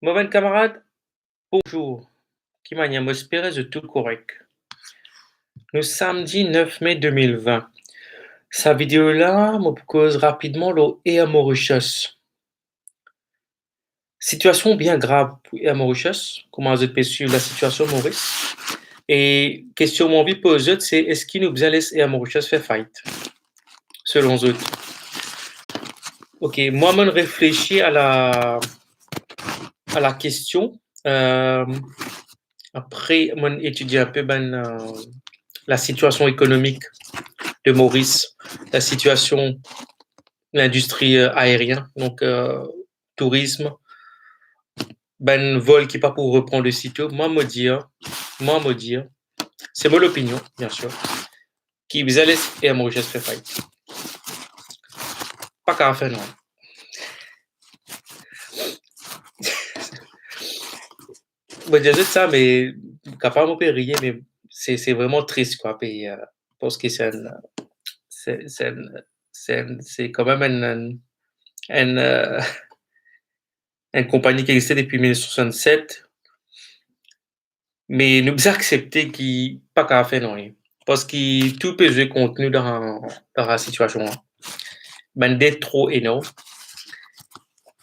Mon camarade, bonjour. Qui m'a m'espérer de tout correct. Nous samedi 9 mai 2020. Sa vidéo là me cause rapidement l'eau et à Mauritius. Situation bien grave pour à Mauritius. Comment vous êtes suivre la situation Maurice? Et question mon vie posée, c'est est-ce qu'il nous allait et à Mauritius faire fight? Selon eux. Ok, moi je réfléchis à la question. Euh, Après, moi étudier un peu la situation économique de Maurice, la situation de l'industrie aérienne, donc tourisme, ben vol qui pas pour reprendre le sitio, moi me dire, c'est mon opinion, bien sûr, qui vous allez et à Mauritius fait fight. Pas qu'à faire non. Bon, je dis ça, mais capable on peut rire, mais c'est vraiment triste quoi. Puis, parce que c'est quand même une compagnie qui existait depuis 1967. Mais nous accepter qui pas qu'à faire non rien. Parce que tout peut jouer contenu dans la situation là. Ben d'être trop énorme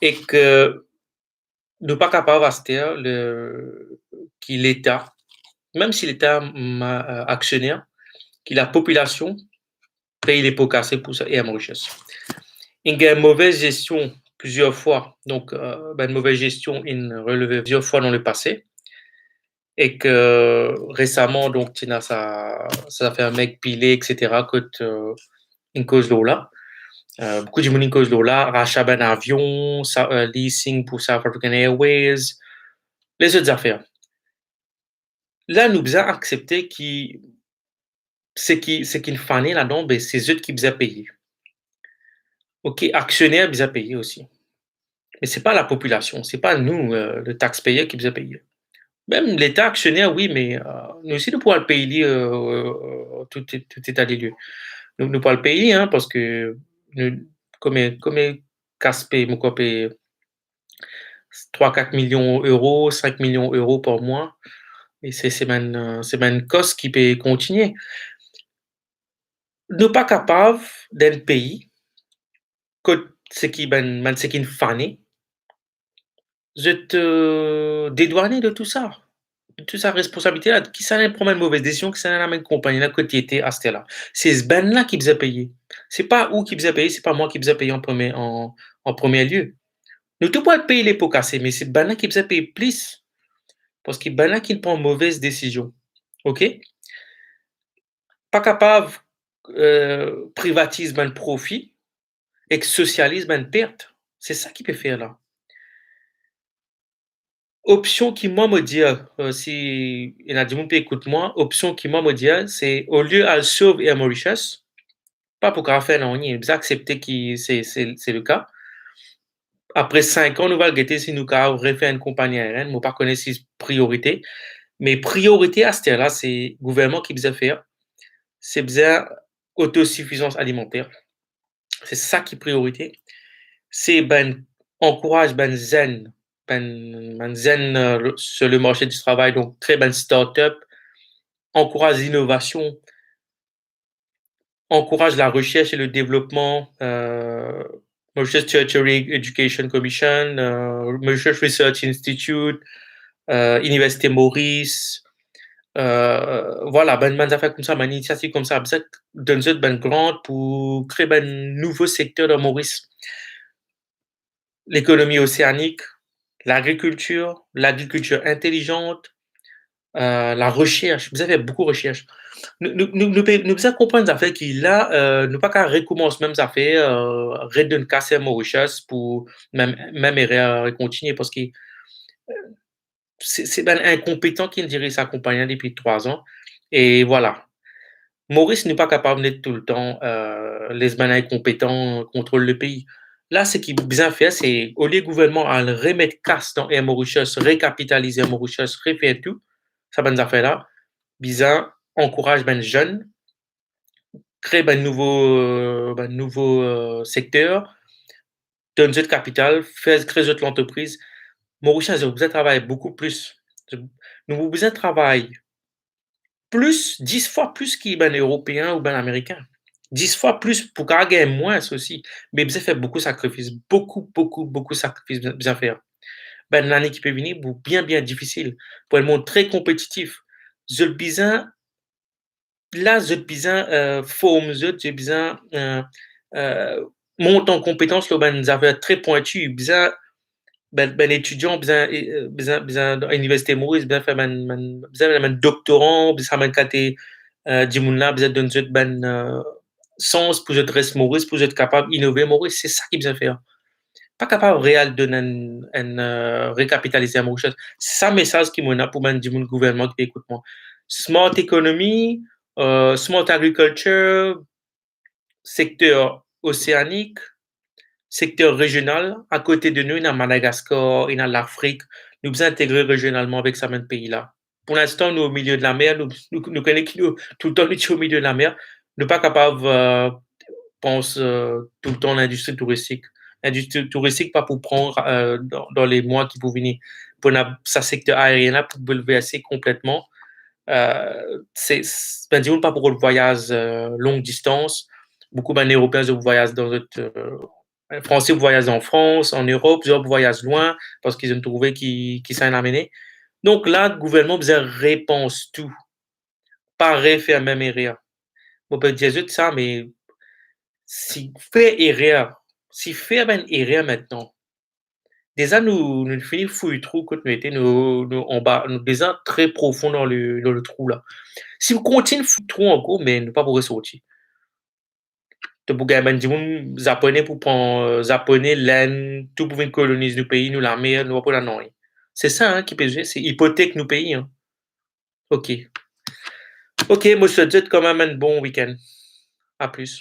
et que ne pas capable rester que l'État, même si l'État actionnaire, que la population paye les pots cassés pour ça et à Mauritius. Il y a une mauvaise gestion plusieurs fois. Donc, une mauvaise gestion, il relevé plusieurs fois dans le passé. Et que récemment, donc, Tina, ça fait un mec pilé, etc., que une cause là. Beaucoup de monde une cause là, rachat d'un avion, leasing pour South African Airways, les autres affaires. Là, nous avons accepté que ce qu'il fallait là-dedans, ben, c'est eux qui nous ont payé. OK, actionnaires nous ont payé aussi. Mais c'est pas la population, c'est pas nous, le taxpayer, qui nous a payé. Même l'État actionnaire, oui, mais nous aussi, nous pouvons le payer tout état des lieux. Nous pouvons le payer, hein, parce que nous, comme casse-paye, mon copé 3-4 millions d'euros, 5 millions d'euros par mois, et c'est une cost qui peut continuer. Nous pas capable d'un pays, que ce qui est fané, je te dédouaner de tout ça. De toute sa responsabilité là, qui ça n'a prendre une mauvaise décision, qui ça n'a une compagnie là, qui était à ce là. C'est ce ben là qui vous a payé. C'est pas où qui vous a payé, c'est pas moi qui vous a payé en premier lieu. Nous tout pas payer les pots cassés, mais c'est ben là qui vous a payé plus. Parce que ben là qui prend mauvaise décision. OK? Pas capable privatise ben profit et que socialise ben perte. C'est ça qu'il peut faire là. Option qui moi me dit, si il y en a du monde qui écoute moi, option qui moi me dit, c'est au lieu à sauve et à Mauritius, pas pour qu'à faire non, rien, vous accepter que c'est le cas. Après 5 ans, nous allons guetter si nous avons refait une compagnie aérienne, moi pas connaître si priorité, mais priorité à ce là, c'est le gouvernement qui besoin faire, c'est besoin autosuffisance alimentaire. C'est ça qui est priorité. C'est ben encourage ben zen sur le marché du travail, donc très bonne start-up, encourage l'innovation, encourage la recherche et le développement, Mauritius Tertiary Education Commission, Mauritius Research Institute, Université Maurice, voilà, ben affaires comme ça, ben initiative comme ça, ça donne ben grande pour créer ben nouveau secteur dans Maurice. L'économie océanique, l'agriculture intelligente, la recherche. Vous avez beaucoup de recherche. Nous devons comprendre des affaires qui là, nous pas qu'à recommencer même affaires, redonner casser Mauritius pour même continuer parce que c'est ben incompétent qui dirige sa compagnie depuis 3 ans. Et voilà. Maurice n'est pas capable d'être tout le temps, les ben incompétents contrôlent le pays. Là, ce qui est bien fait, c'est au lieu du gouvernement à le remettre casse dans Air Mauritius, récapitaliser Air Mauritius, refaire tout, ça ben affaires là, bizarre, encourage ben jeunes, crée ben nouveau secteur, donne de capital, fait créer de l'entreprise, Mauricien, j'ai besoin de travailler beaucoup plus. Nous avons besoin de travailler plus, 10 fois plus qu'il ben Européen ou ben Américain. 10 fois plus pour gagner moins aussi. Mais besoin faire beaucoup de sacrifices, beaucoup, beaucoup, beaucoup de sacrifices besoin faire. Ben l'année qui peut venir, pour bien, bien difficile. Pour un monde très compétitif. Je besoin, là, je besoin forme, j'ai besoin monter en compétence là, ben des affaires très pointues, besoin ben étudiant besoin à l'université Maurice besoin faire ben doctorant besoin ben caté du monde là besoin donner ben sens pour être reste Maurice pour être capable d'innover Maurice c'est ça qui besoin faire pas capable réel de récapitaliser à Maurice c'est ça message qui m'en a pour ben du monde gouvernement qui écoute moi smart economy smart agriculture secteur océanique secteur régional, à côté de nous, il y a Madagascar, il y a l'Afrique. Nous devons intégrer régionalement avec ces mêmes pays-là. Pour l'instant, nous au milieu de la mer, nous connaissons tout le temps nous au milieu de la mer. Nous ne sommes pas capables, pense tout le temps l'industrie touristique. L'industrie touristique, pas pour prendre dans les mois qui vont venir. Pour ce secteur aérien-là, pour bouleverser complètement. C'est ben, disons pas pour le voyage longue distance. Beaucoup d'Européens voyagent dans notre Français voyagent en France, en Europe, plusieurs voyagent loin parce qu'ils ont trouvé qui s'en amené. Donc là, le gouvernement besoin réponse tout, pas refaire même erreur. On peut dire juste ça, mais si fait erreur, si fait une erreur maintenant, déjà nous finissons fouille trou quand nous étions nous en bas, nous déjà très profond dans le trou là. Si vous continuez fouille trou encore, mais ne pas pour ressortir. De pour gagner du monde japonais pour prendre japonais, l'Inde, tout pour venir coloniser le pays, nous la mer, nous pas la non. C'est ça hein, qui peut jouer, c'est hypothèque nos pays. Hein. Ok. Ok, moi je te dis quand même un bon week-end. À plus.